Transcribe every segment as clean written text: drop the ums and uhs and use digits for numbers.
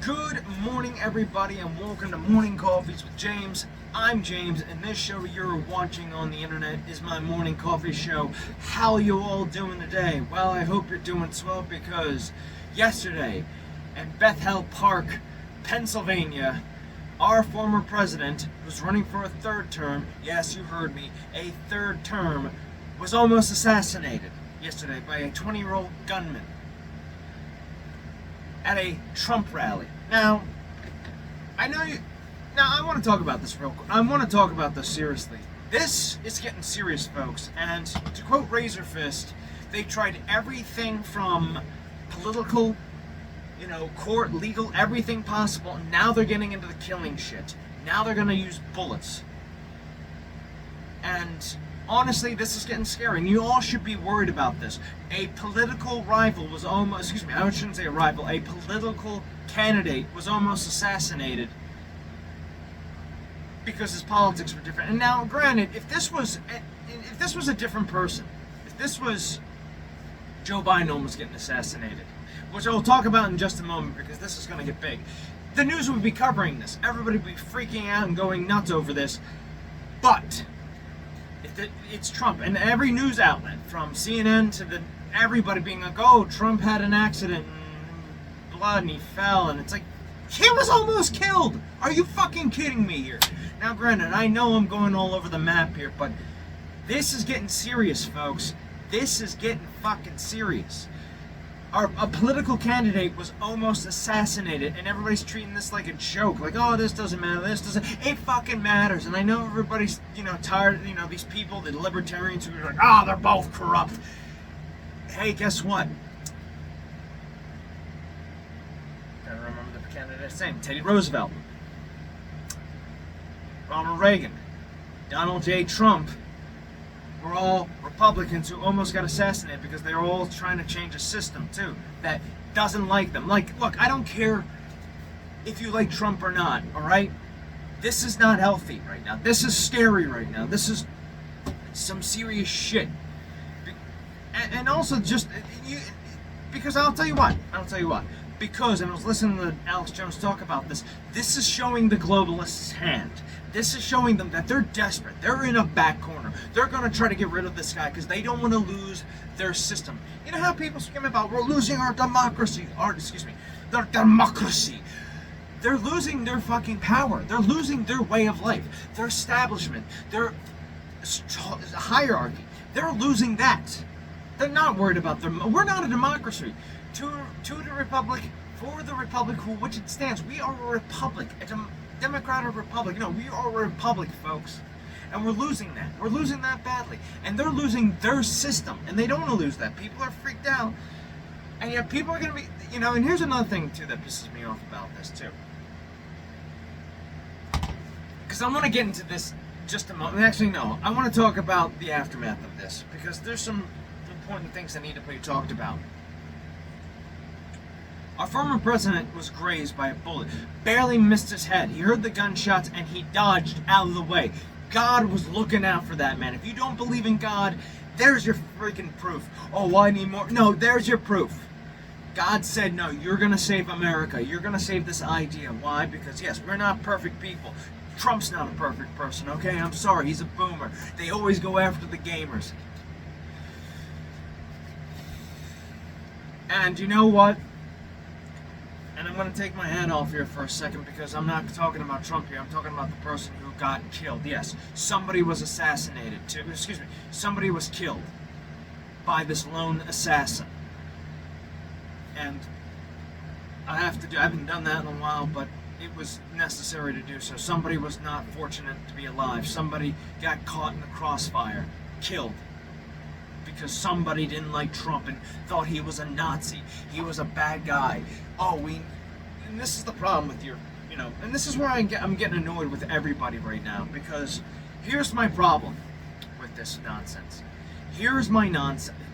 Good morning, everybody, and welcome to Morning Coffees with James. I'm James, and this show you're watching on the internet is my morning coffee show. How are you all doing today? Well, I hope you're doing swell because yesterday in Bethel Park, Pennsylvania, our former president, who's running for a third term, yes, you heard me, a third term, was almost assassinated yesterday by a 20-year-old gunman at a Trump rally. Now, I know you. Now, I want to talk about this real quick. I want to talk about this seriously. This is getting serious, folks. And to quote Razor Fist, they tried everything from political, court, legal, everything possible. And now they're getting into the killing shit. Now they're going to use bullets. And honestly, this is getting scary, and you all should be worried about this. A political rival was almost, I shouldn't say a rival, a political candidate was almost assassinated because his politics were different. And now, granted, if this was a different person, if this was Joe Biden almost getting assassinated, which I'll talk about in just a moment because this is going to get big, the news would be covering this. Everybody would be freaking out and going nuts over this. But it's Trump, and every news outlet, from CNN to everybody being like, oh, Trump had an accident and blood and he fell, and it's like, he was almost killed. Are you fucking kidding me here? Now, granted, I know I'm going all over the map here, but this is getting serious, folks. This is getting fucking serious. A political candidate was almost assassinated, and everybody's treating this like a joke. Like, oh, this doesn't matter, this doesn't. It fucking matters. And I know everybody's, tired, these people, the libertarians who are like, oh, they're both corrupt. Hey, guess what? Gotta remember the candidate's name. Teddy Roosevelt. Ronald Reagan. Donald J. Trump. We're all Republicans who almost got assassinated because they're all trying to change a system too that doesn't like them. Like, look, I don't care if you like Trump or not, all right? This is not healthy right now. This is scary right now. This is some serious shit. And also because I'll tell you what. Because, and I was listening to Alex Jones talk about this, this is showing the globalists' hand. This is showing them that they're desperate. They're in a back corner. They're going to try to get rid of this guy because they don't want to lose their system. You know how people scream about, we're losing our democracy. Their democracy. They're losing their fucking power. They're losing their way of life. Their establishment. Their hierarchy. They're losing that. They're not worried about them. We're not a democracy. To the republic, for the republic for which it stands. We are a republic, a democratic republic. We are a republic, folks. And we're losing that. We're losing that badly. And they're losing their system. And they don't want to lose that. People are freaked out. And yet people are going to be, and here's another thing, too, that pisses me off about this, too. Because I want to get into this just a moment. Actually, no. I want to talk about the aftermath of this. Because there's some important things that need to be talked about. Our former president was grazed by a bullet, barely missed his head. He heard the gunshots and he dodged out of the way. God was looking out for that man. If you don't believe in God, there's your freaking proof. Oh, I need more. No, there's your proof. God said, no, you're going to save America. You're going to save this idea. Why? Because, yes, we're not perfect people. Trump's not a perfect person, okay? I'm sorry, he's a boomer. They always go after the gamers. And you know what? And I'm going to take my hat off here for a second because I'm not talking about Trump here. I'm talking about the person who got killed. Yes, somebody was assassinated. Somebody was killed by this lone assassin. And I haven't done that in a while, but it was necessary to do so. Somebody was not fortunate to be alive. Somebody got caught in the crossfire, killed. Because somebody didn't like Trump and thought he was a Nazi. He was a bad guy. And this is the problem with and this is where I'm getting annoyed with everybody right now, because here's my problem with this nonsense. Here's my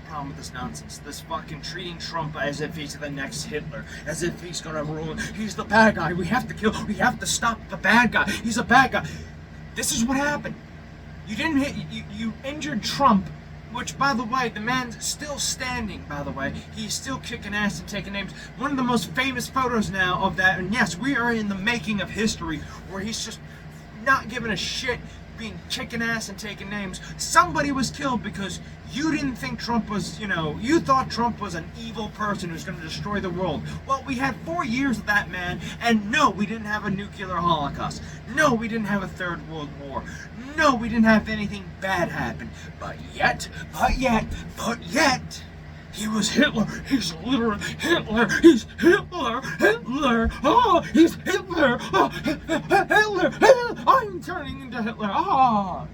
problem with this nonsense. This fucking treating Trump as if he's the next Hitler, as if he's gonna ruin. He's the bad guy. We have to stop the bad guy. He's a bad guy. This is what happened. You injured Trump Which, by the way, the man's still standing, by the way. He's still kicking ass and taking names. One of the most famous photos now of that, and yes, we are in the making of history, where he's just not giving a shit, being kicking ass and taking names. Somebody was killed because you didn't think Trump was, you thought Trump was an evil person who's going to destroy the world. Well, we had 4 years of that man, and no, we didn't have a nuclear holocaust. No, we didn't have a third world war. No, we didn't have anything bad happen. But yet, he was Hitler. He's literally Hitler. He's Hitler. Hitler. Oh, he's Hitler. Oh, Hitler. I'm turning into Hitler. Oh.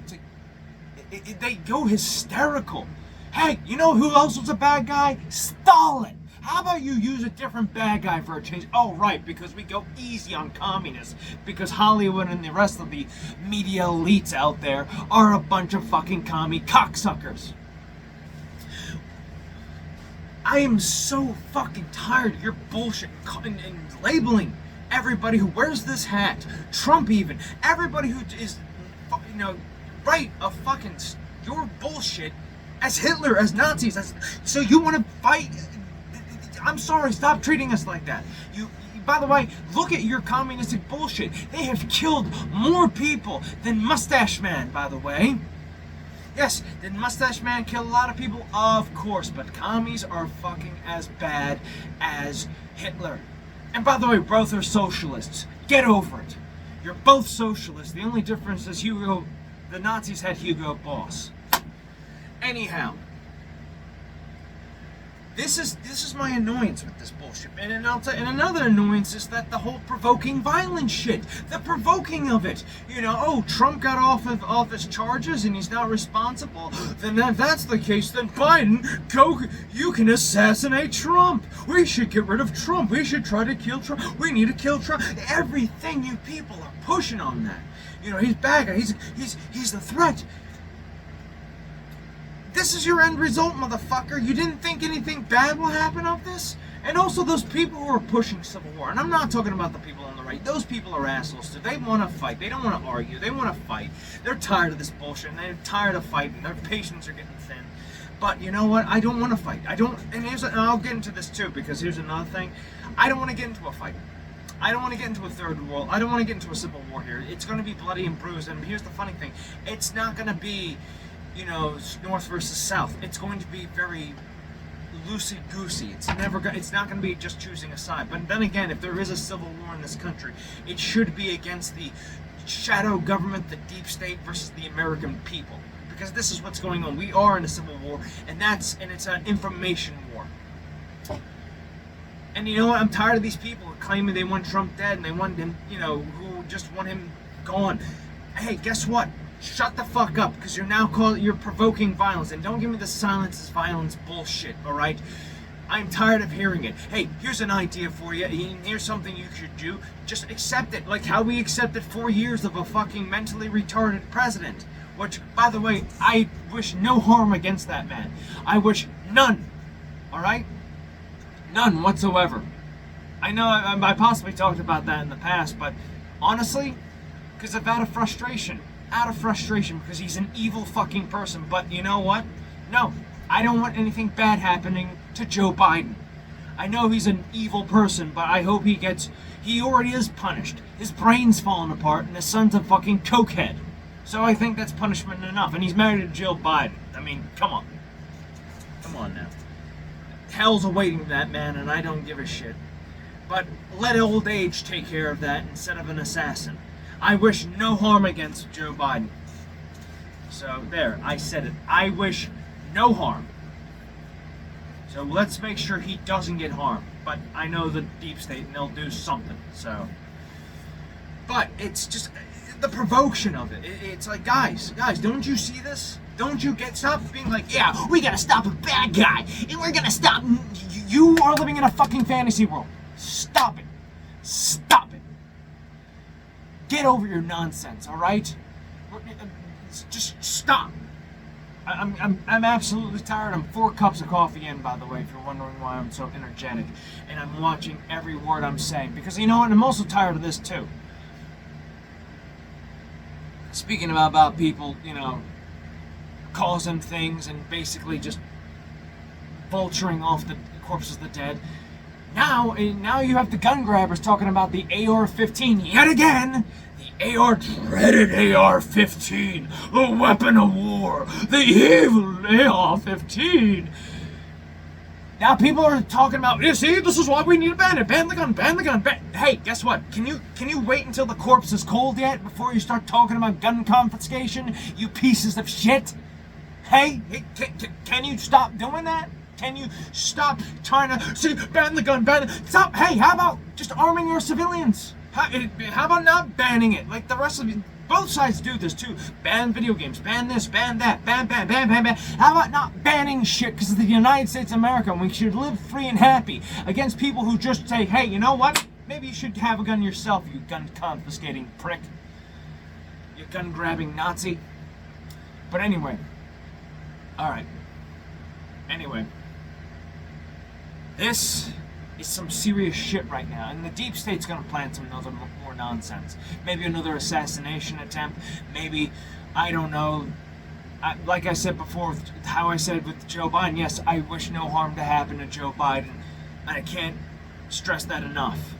They go hysterical. Hey, you know who else was a bad guy? Stalin. How about you use a different bad guy for a change? Oh, right, because we go easy on communists. Because Hollywood and the rest of the media elites out there are a bunch of fucking commie cocksuckers. I am so fucking tired of your bullshit and labeling everybody who wears this hat, Trump even, everybody who is, right of fucking your bullshit as Hitler, as Nazis, so you want to fight. I'm sorry, stop treating us like that. By the way, look at your communistic bullshit. They have killed more people than Mustache Man, by the way. Yes, did Mustache Man kill a lot of people? Of course, but commies are fucking as bad as Hitler. And by the way, both are socialists. Get over it. You're both socialists. The only difference is the Nazis had Hugo Boss. Anyhow, this is my annoyance with this bullshit, and another annoyance is that the whole provoking violence shit, the provoking of it. Trump got off his charges and he's not responsible. Then if that's the case, then Biden, you can assassinate Trump. We should get rid of Trump. We should try to kill Trump. We need to kill Trump. Everything you people are pushing on that. He's bad guy. He's the threat. This is your end result, motherfucker. You didn't think anything bad will happen of this? And also those people who are pushing civil war, and I'm not talking about the people on the right, those people are assholes too. They want to fight. They don't want to argue. They want to fight. They're tired of this bullshit, and they're tired of fighting. Their patience are getting thin. But you know what? I don't want to fight. And I'll get into this too, because here's another thing. I don't want to get into a fight. I don't want to get into a third world. I don't want to get into a civil war here. It's going to be bloody and bruised, and here's the funny thing. It's not going to be North versus South. It's going to be very loosey-goosey. It's not going to be just choosing a side. But then again, if there is a civil war in this country, it should be against the shadow government, the deep state, versus the American people. Because this is what's going on. We are in a civil war, and it's an information war. And you know what? I'm tired of these people claiming they want Trump dead, and they want him, who just want him gone. Hey, guess what? Shut the fuck up, because you're provoking violence, and don't give me the silence is violence bullshit, alright? I'm tired of hearing it. Hey, here's an idea for you, and here's something you should do. Just accept it, like how we accepted 4 years of a fucking mentally retarded president. Which, by the way, I wish no harm against that man. I wish none, alright? None whatsoever. I know I possibly talked about that in the past, but honestly, because out of frustration, because he's an evil fucking person. But you know what? No, I don't want anything bad happening to Joe Biden. I know he's an evil person, but I hope he already is punished. His brain's falling apart, and his son's a fucking cokehead. So I think that's punishment enough, and he's married to Jill Biden. I mean, come on. Come on now. Hell's awaiting that man, and I don't give a shit. But let old age take care of that instead of an assassin. I wish no harm against Joe Biden. So there, I said it. I wish no harm. So let's make sure he doesn't get harmed. But I know the deep state, and they'll do something. So, but it's just the provocation of it. It's like, guys, don't you see this? Don't you stop being like, yeah, we gotta stop a bad guy, and we're gonna stop. You are living in a fucking fantasy world. Stop it. Stop it. Get over your nonsense, all right? Just stop. I'm absolutely tired. I'm 4 cups of coffee in, by the way, if you're wondering why I'm so energetic. And I'm watching every word I'm saying. Because you know what? I'm also tired of this, too. Speaking about people, causing things and basically just vulturing off the corpses of the dead. Now you have the gun grabbers talking about the AR-15 yet again. The dreaded AR-15, the weapon of war, the evil AR-15. Now people are talking about, you see, this is why we need to ban it. Ban the gun, ban the gun. Hey, guess what? Can you wait until the corpse is cold yet before you start talking about gun confiscation, you pieces of shit? Hey, can you stop doing that? Can you stop trying to see, ban the gun, ban it? Stop. Hey, how about just arming your civilians? How about not banning it? Like the rest of you, both sides do this too. Ban video games, ban this, ban that, ban. How about not banning shit because of the United States of America, and we should live free and happy against people who just say, hey, you know what? Maybe you should have a gun yourself, you gun confiscating prick. You gun grabbing Nazi. But anyway. Alright. Anyway. This is some serious shit right now, and the deep state's gonna plan some other more nonsense. Maybe another assassination attempt. Maybe, I don't know. Like I said before, how I said with Joe Biden, yes, I wish no harm to happen to Joe Biden, and I can't stress that enough.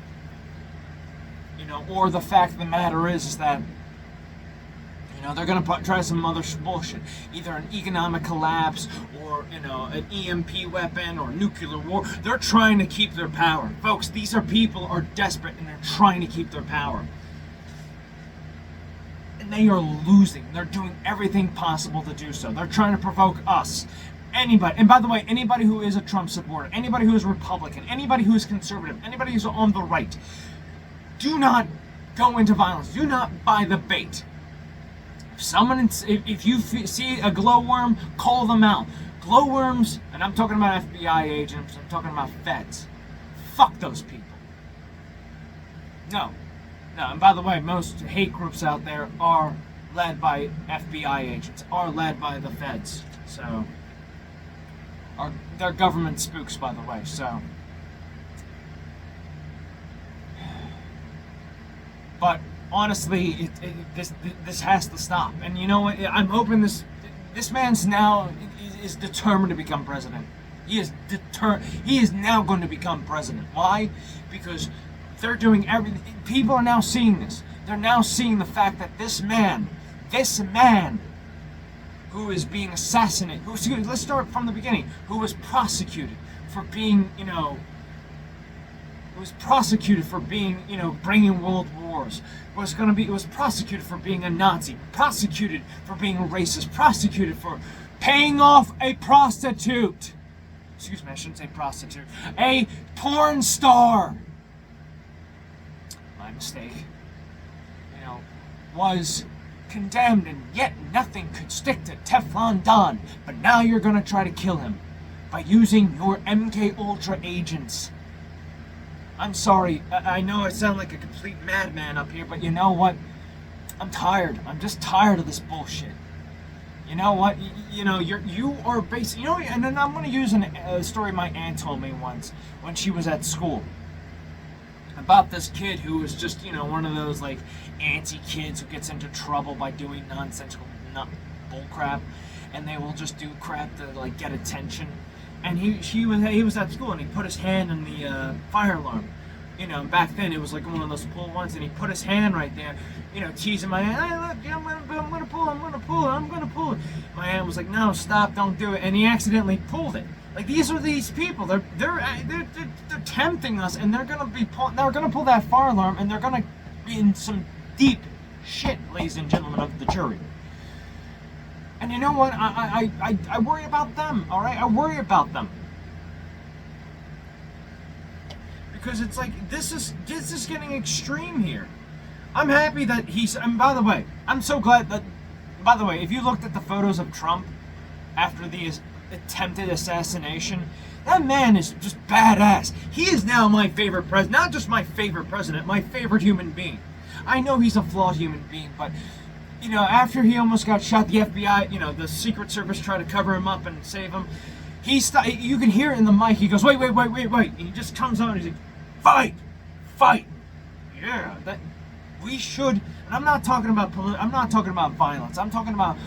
You know, or the fact of the matter is that, you know, they're going to try some other bullshit. Either an economic collapse or, you know, an EMP weapon or nuclear war. They're trying to keep their power. Folks, these are people are desperate and they're trying to keep their power. And they are losing. They're doing everything possible to do so. They're trying to provoke us. Anybody, and by the way, anybody who is a Trump supporter, anybody who is Republican, anybody who is conservative, anybody who's on the right, do not go into violence. Do not buy the bait. If you see a glowworm, call them out. Glowworms, and I'm talking about FBI agents, I'm talking about feds. Fuck those people. No, and by the way, most hate groups out there are led by FBI agents, are led by the feds. So, they're government spooks, by the way, so. But honestly, this has to stop. And you know what? I'm hoping this man's now is determined to become president. He is now going to become president. Why? Because they're doing everything. People are now seeing this. They're now seeing the fact that this man who is being assassinated, let's start from the beginning, who was prosecuted for being, bringing world wars, was prosecuted for being a Nazi, prosecuted for being a racist, prosecuted for paying off a prostitute. Excuse me, I shouldn't say prostitute. A porn star. My mistake. Was condemned, and yet nothing could stick to Teflon Don. But now you're gonna try to kill him by using your MK Ultra agents. I'm sorry, I know I sound like a complete madman up here, but you know what? I'm tired. I'm just tired of this bullshit. You know what? You are basically, and then I'm gonna use a story my aunt told me once when she was at school. About this kid who was just, one of those like anti-kids who gets into trouble by doing nonsensical bull crap, and they will just do crap to like get attention. And he was at school and he put his hand in the fire alarm. Back then it was like one of those pull ones, and he put his hand right there, teasing my aunt. Hey, look, I'm gonna pull it. My aunt was like, no, stop, don't do it, and he accidentally pulled it. Like, these are these people. They're tempting us, and they're gonna pull that fire alarm, and they're gonna be in some deep shit, ladies and gentlemen of the jury. And you know what? I worry about them. All right, I worry about them because it's like this is getting extreme here. I'm happy that and by the way, I'm so glad that. By the way, if you looked at the photos of Trump after the attempted assassination, that man is just badass. He is now my favorite president. Not just my favorite president, my favorite human being. I know he's a flawed human being, but after he almost got shot, the FBI, the Secret Service tried to cover him up and save him. You can hear it in the mic. He goes, wait. And he just comes out and he's like, fight. Yeah, that we should. And I'm not talking about violence. I'm talking about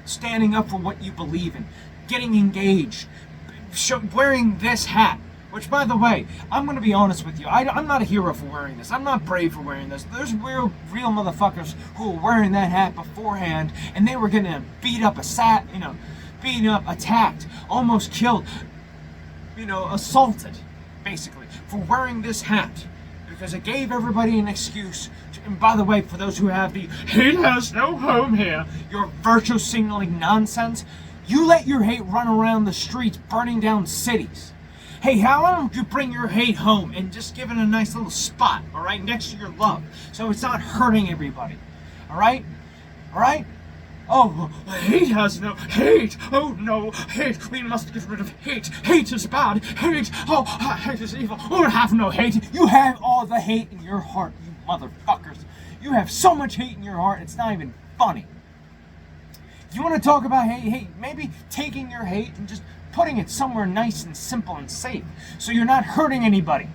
standing up for what you believe in, getting engaged, wearing this hat. Which, by the way, I'm going to be honest with you. I'm not a hero for wearing this. I'm not brave for wearing this. There's real motherfuckers who were wearing that hat beforehand, and they were getting beat up, attacked, almost killed, assaulted, basically, for wearing this hat. Because it gave everybody an excuse. And by the way, for those who have the hate has no home here, your virtue signaling nonsense, you let your hate run around the streets, burning down cities. Hey, how don't you bring your hate home and just give it a nice little spot, all right, next to your love, so it's not hurting everybody, all right? All right? Oh, hate has no hate. Oh no, hate. We must get rid of hate. Hate is bad. Hate. Oh, hate is evil. We have no hate. You have all the hate in your heart, you motherfuckers. You have so much hate in your heart, it's not even funny. You want to talk about hate? Maybe taking your hate and just putting it somewhere nice and simple and safe, so you're not hurting anybody.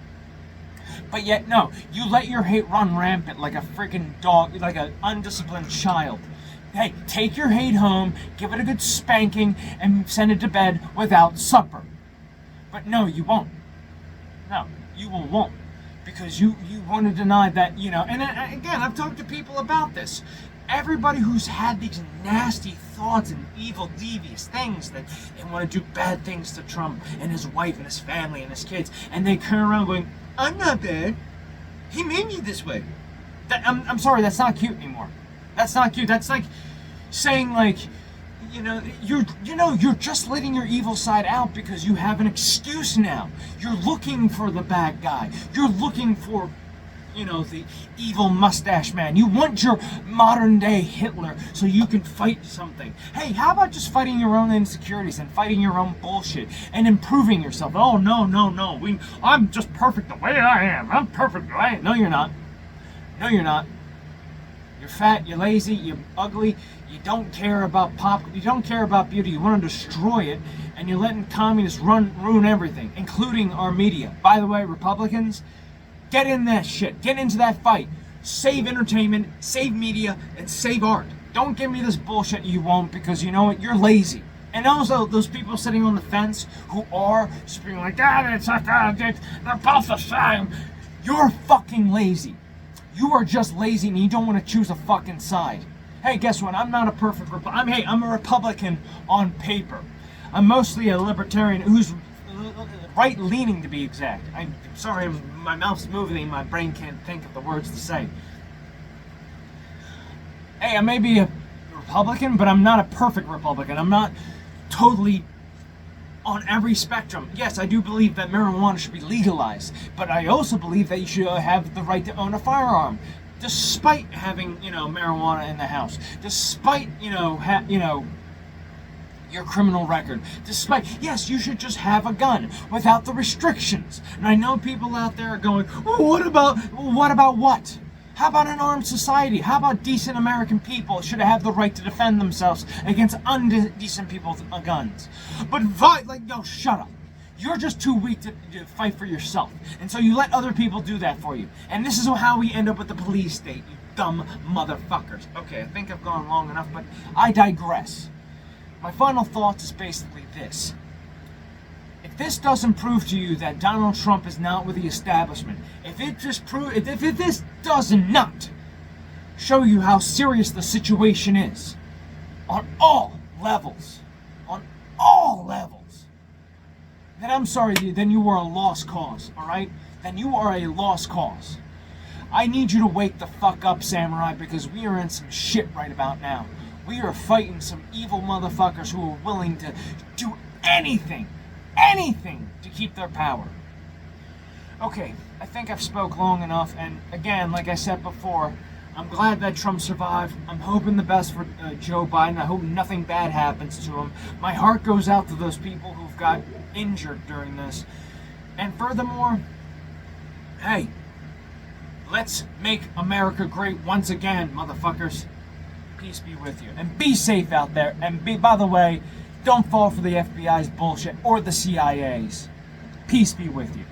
But yet, no, you let your hate run rampant like a freaking dog, like an undisciplined child. Hey, take your hate home, give it a good spanking, and send it to bed without supper. But no, you won't. No, you won't. Because you want to deny that, and again, I've talked to people about this. Everybody who's had these nasty thoughts and evil, devious things that they want to do bad things to Trump and his wife and his family and his kids, and they turn around going, I'm not bad. He made me this way. I'm sorry, that's not cute anymore. That's not cute. That's like saying, like, you're just letting your evil side out because you have an excuse now. You're looking for the bad guy. You're looking for, the evil mustache man. You want your modern day Hitler so you can fight something. Hey, how about just fighting your own insecurities and fighting your own bullshit and improving yourself? Oh, no. I'm just perfect the way I am. I'm perfect the way I am. No, you're not. No, you're not. You're fat, you're lazy, you're ugly, you don't care about you don't care about beauty, you want to destroy it, and you're letting communists ruin everything, including our media. By the way, Republicans, get in that shit. Get into that fight. Save entertainment, save media, and save art. Don't give me this bullshit you won't, because you know what? You're lazy. And also, those people sitting on the fence who are just being like, they're both the same. You're fucking lazy. You are just lazy and you don't want to choose a fucking side. Hey, guess what? I'm not a perfect Republican. I'm a Republican on paper. I'm mostly a libertarian who's right-leaning, to be exact. I'm sorry, my mouth's moving and my brain can't think of the words to say. Hey, I may be a Republican, but I'm not a perfect Republican. I'm not totally on every spectrum. Yes, I do believe that marijuana should be legalized, but I also believe that you should have the right to own a firearm, despite having, marijuana in the house, despite, your criminal record, despite, yes, you should just have a gun without the restrictions. And I know people out there are going, well, what about what? How about an armed society? How about decent American people should have the right to defend themselves against undecent people with guns? But shut up. You're just too weak to fight for yourself. And so you let other people do that for you. And this is how we end up with the police state, you dumb motherfuckers. Okay, I think I've gone long enough, but I digress. My final thoughts is basically this. If this doesn't prove to you that Donald Trump is not with the establishment, if this does not show you how serious the situation is, on all levels, then I'm sorry, then you are a lost cause, alright? Then you are a lost cause. I need you to wake the fuck up, Samurai, because we are in some shit right about now. We are fighting some evil motherfuckers who are willing to do anything to keep their power. Okay, I think I've spoke long enough, and again, like I said before, I'm glad that Trump survived. I'm hoping the best for Joe Biden. I hope nothing bad happens to him. My heart goes out to those people who've got injured during this. And furthermore, hey, let's make America great once again, motherfuckers. Peace be with you. And be safe out there. And by the way, don't fall for the FBI's bullshit or the CIA's. Peace be with you.